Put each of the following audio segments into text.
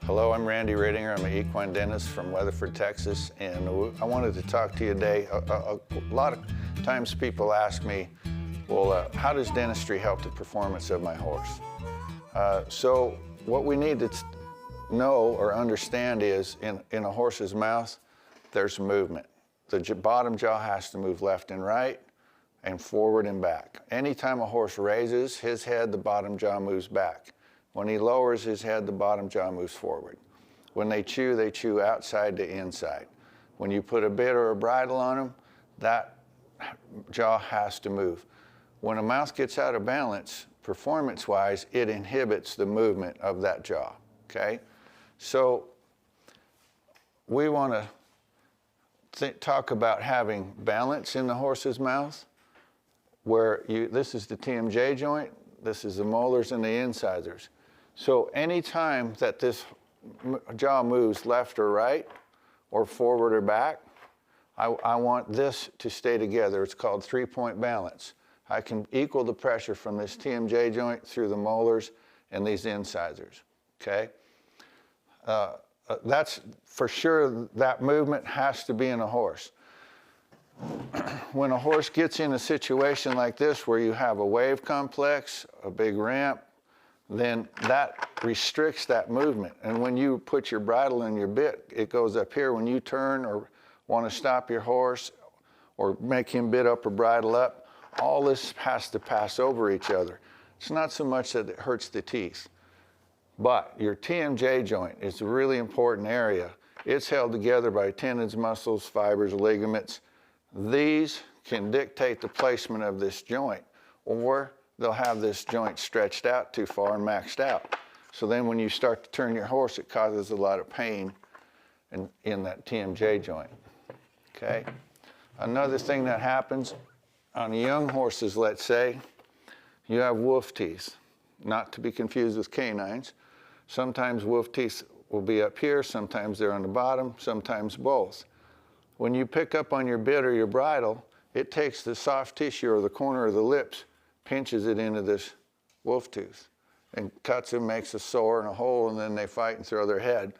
Hello, I'm Randy Riedinger. I'm an equine dentist from Weatherford, Texas, and I wanted to talk to you today. A lot of times people ask me, well, how does dentistry help the performance of my horse? So what we need to know or understand is in a horse's mouth, there's movement. The bottom jaw has to move left and right and forward and back. Anytime a horse raises his head, the bottom jaw moves back. When he lowers his head, the bottom jaw moves forward. When they chew outside to inside. When you put a bit or a bridle on them, that jaw has to move. When a mouth gets out of balance, performance-wise, it inhibits the movement of that jaw, okay? So we want to talk about having balance in the horse's mouth, where this is the TMJ joint, this is the molars and the incisors. So anytime that this jaw moves left or right, or forward or back, I want this to stay together. It's called three-point balance. I can equal the pressure from this TMJ joint through the molars and these incisors, okay? That's for sure, that movement has to be in a horse. When a horse gets in a situation like this where you have a wave complex, a big ramp, then that restricts that movement. And when you put your bridle in your bit, it goes up here. When you turn or want to stop your horse or make him bit up or bridle up, all this has to pass over each other. It's not so much that it hurts the teeth, but your TMJ joint is a really important area. It's held together by tendons, muscles, fibers, ligaments. These can dictate the placement of this joint, or they'll have this joint stretched out too far and maxed out. So then when you start to turn your horse, it causes a lot of pain in that TMJ joint, okay? Another thing that happens on young horses, let's say, you have wolf teeth, not to be confused with canines. Sometimes wolf teeth will be up here, sometimes they're on the bottom, sometimes both. When you pick up on your bit or your bridle, it takes the soft tissue or the corner of the lips, pinches it into this wolf tooth and cuts them, makes a sore and a hole, and then they fight and throw their head.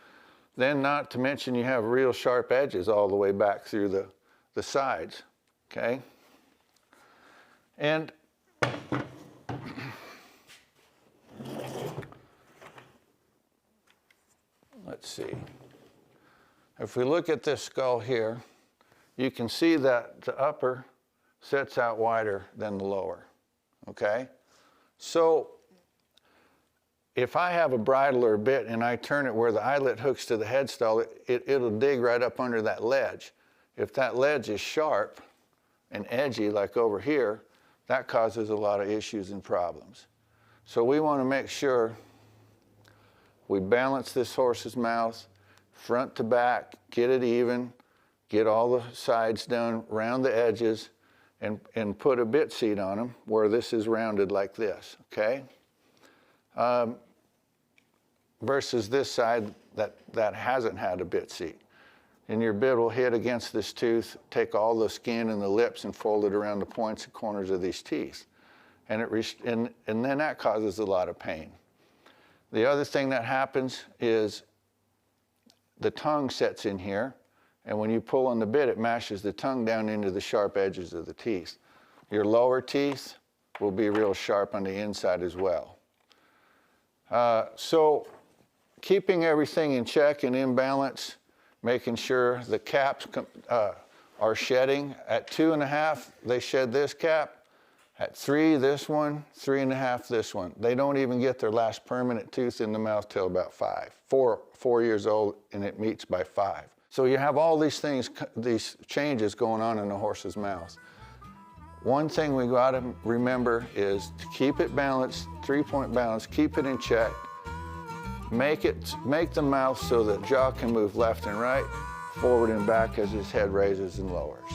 Then not to mention you have real sharp edges all the way back through the sides, okay? And let's see. If we look at this skull here, you can see that the upper sets out wider than the lower, okay? So if I have a bridle or a bit and I turn it where the eyelet hooks to the headstall, it'll dig right up under that ledge. If that ledge is sharp and edgy like over here, that causes a lot of issues and problems. So we want to make sure we balance this horse's mouth front to back, get it even, get all the sides done, round the edges, and put a bit seat on them where this is rounded like this, okay? Versus this side that hasn't had a bit seat. And your bit will hit against this tooth, take all the skin and the lips and fold it around the points and corners of these teeth. And then that causes a lot of pain. The other thing that happens is the tongue sets in here, and when you pull on the bit, it mashes the tongue down into the sharp edges of the teeth. Your lower teeth will be real sharp on the inside as well. So keeping everything in check and in balance, making sure the caps are shedding. At 2.5, they shed this cap. At 3, this one, 3.5, this one. They don't even get their last permanent tooth in the mouth till about 4 years old, and it meets by 5. So you have all these things, these changes going on in the horse's mouth. One thing we gotta remember is to keep it balanced, three-point balance, keep it in check. Make the mouth so that jaw can move left and right, forward and back as his head raises and lowers.